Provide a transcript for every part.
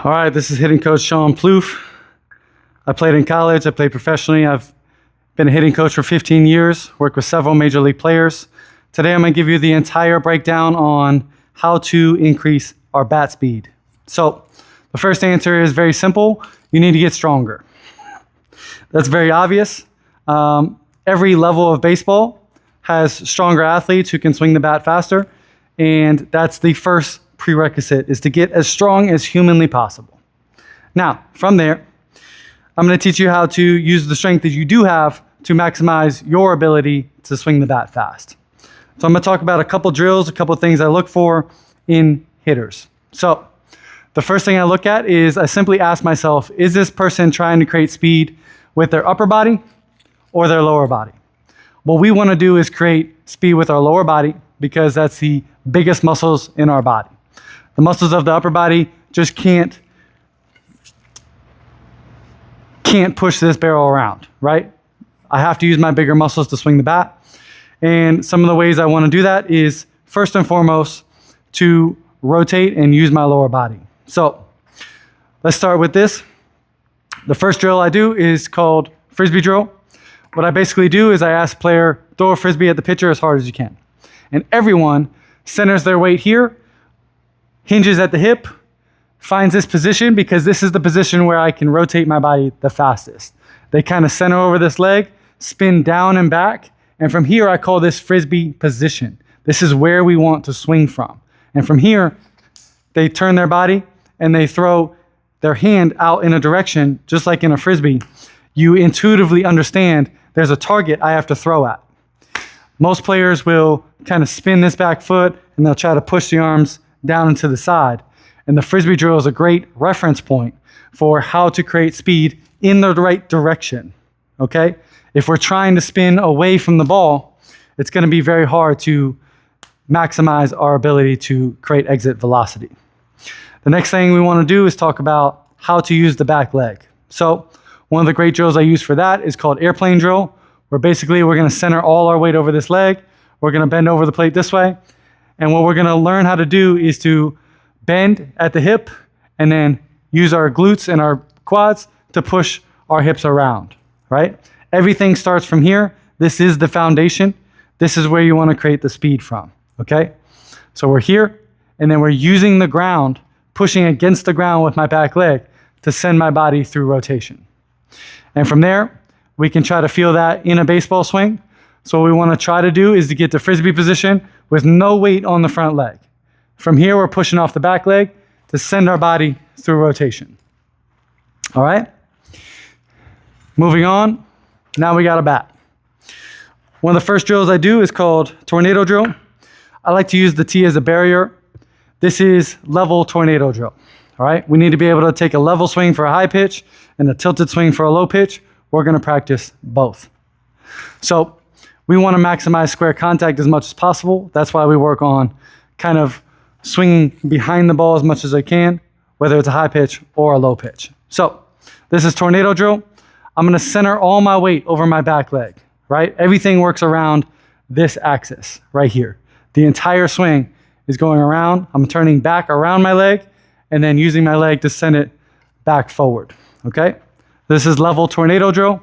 All right, this is hitting coach Sean Plouffe. I played in college, I played professionally. I've been a hitting coach for 15 years, worked with several major league players. Today I'm gonna give you the entire breakdown on how to increase our bat speed. So the first answer is very simple. You need to get stronger. That's very obvious. Every level of baseball has stronger athletes who can swing the bat faster, and that's the first prerequisite, is to get as strong as humanly possible. Now, from there, I'm going to teach you how to use the strength that you do have to maximize your ability to swing the bat fast. So I'm going to talk about a couple drills, a couple things I look for in hitters. So the first thing I look at is I simply ask myself, is this person trying to create speed with their upper body or their lower body? What we want to do is create speed with our lower body because that's the biggest muscles in our body. The muscles of the upper body just can't push this barrel around, right? I have to use my bigger muscles to swing the bat. And some of the ways I want to do that is, first and foremost, to rotate and use my lower body. So let's start with this. The first drill I do is called Frisbee drill. What I basically do is I ask player, throw a Frisbee at the pitcher as hard as you can. And everyone centers their weight here, hinges at the hip, finds this position because this is the position where I can rotate my body the fastest. They kind of center over this leg, spin down and back, and from here I call this Frisbee position. This is where we want to swing from. And from here, they turn their body and they throw their hand out in a direction, just like in a Frisbee. You intuitively understand there's a target I have to throw at. Most players will kind of spin this back foot and they'll try to push the arms down and to the side. And the Frisbee drill is a great reference point for how to create speed in the right direction, okay? If we're trying to spin away from the ball, it's gonna be very hard to maximize our ability to create exit velocity. The next thing we wanna do is talk about how to use the back leg. So one of the great drills I use for that is called airplane drill, where basically we're gonna center all our weight over this leg, we're gonna bend over the plate this way, and what we're gonna learn how to do is to bend at the hip and then use our glutes and our quads to push our hips around, right? Everything starts from here. This is the foundation. This is where you wanna create the speed from, okay? So we're here, and then we're using the ground, pushing against the ground with my back leg to send my body through rotation. And from there, we can try to feel that in a baseball swing. So what we wanna try to do is to get to Frisbee position with no weight on the front leg. From here, we're pushing off the back leg to send our body through rotation. All right? Moving on, now we got a bat. One of the first drills I do is called tornado drill. I like to use the T as a barrier. This is level tornado drill. All right? We need to be able to take a level swing for a high pitch and a tilted swing for a low pitch. We're gonna practice both. So we wanna maximize square contact as much as possible. That's why we work on kind of swinging behind the ball as much as I can, whether it's a high pitch or a low pitch. So this is tornado drill. I'm gonna center all my weight over my back leg, right? Everything works around this axis right here. The entire swing is going around. I'm turning back around my leg and then using my leg to send it back forward, okay? This is level tornado drill.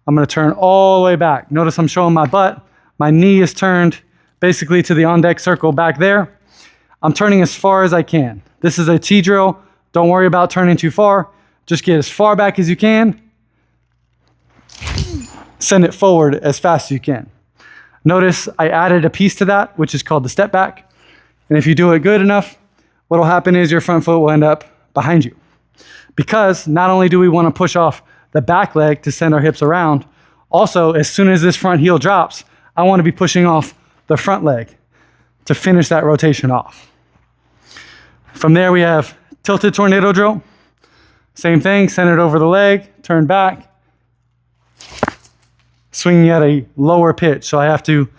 I'm gonna turn all the way back. Notice I'm showing my butt. My knee is turned basically to the on-deck circle back there. I'm turning as far as I can. This is a T drill. Don't worry about turning too far. Just get as far back as you can. Send it forward as fast as you can. Notice I added a piece to that, which is called the step back. And if you do it good enough, what'll happen is your front foot will end up behind you. Because not only do we want to push off the back leg to send our hips around, also as soon as this front heel drops, I want to be pushing off the front leg to finish that rotation off. From there, we have tilted tornado drill. Same thing, centered over the leg, turn back, swinging at a lower pitch. So I have to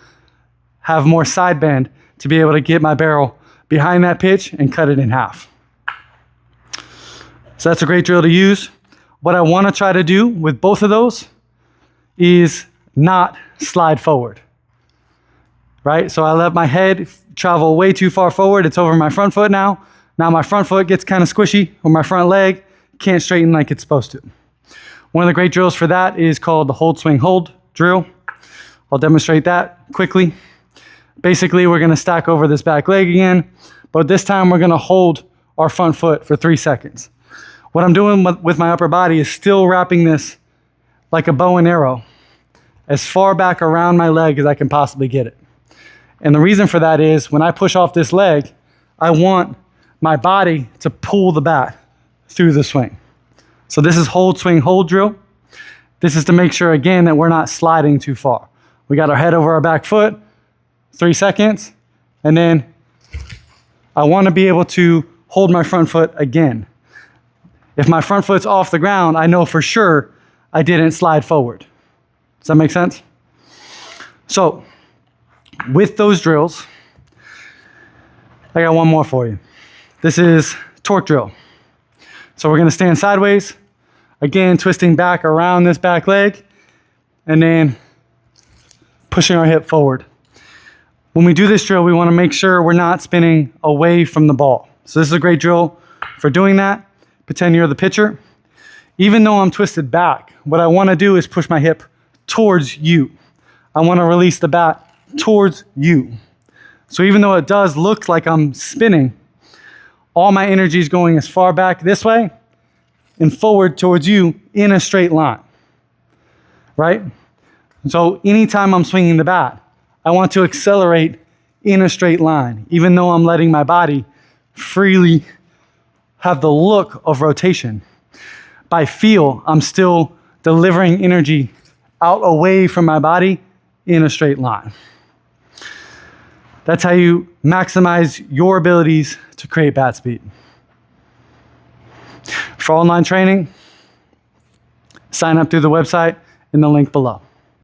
have more side bend to be able to get my barrel behind that pitch and cut it in half. So that's a great drill to use. What I want to try to do with both of those is not slide forward, right? So I let my head travel way too far forward. It's over my front foot now. Now my front foot gets kind of squishy, or my front leg can't straighten like it's supposed to. One of the great drills for that is called the hold, swing, hold drill. I'll demonstrate that quickly. Basically, we're gonna stack over this back leg again, but this time we're gonna hold our front foot for 3 seconds. What I'm doing with my upper body is still wrapping this like a bow and arrow as far back around my leg as I can possibly get it. And the reason for that is when I push off this leg, I want my body to pull the bat through the swing. So this is hold, swing, hold drill. This is to make sure, again, that we're not sliding too far. We got our head over our back foot, 3 seconds, and then I want to be able to hold my front foot again. If my front foot's off the ground, I know for sure I didn't slide forward. Does that make sense? So, with those drills, I got one more for you. This is torque drill. So we're going to stand sideways, again, twisting back around this back leg, and then pushing our hip forward. When we do this drill, we want to make sure we're not spinning away from the ball. So this is a great drill for doing that. Pretend you're the pitcher. Even though I'm twisted back, what I want to do is push my hip towards you. I want to release the bat towards you. So even though it does look like I'm spinning, all my energy is going as far back this way and forward towards you in a straight line, right? So anytime I'm swinging the bat, I want to accelerate in a straight line, even though I'm letting my body freely have the look of rotation. By feel, I'm still delivering energy out away from my body in a straight line. That's how you maximize your abilities to create bat speed. For online training, sign up through the website in the link below.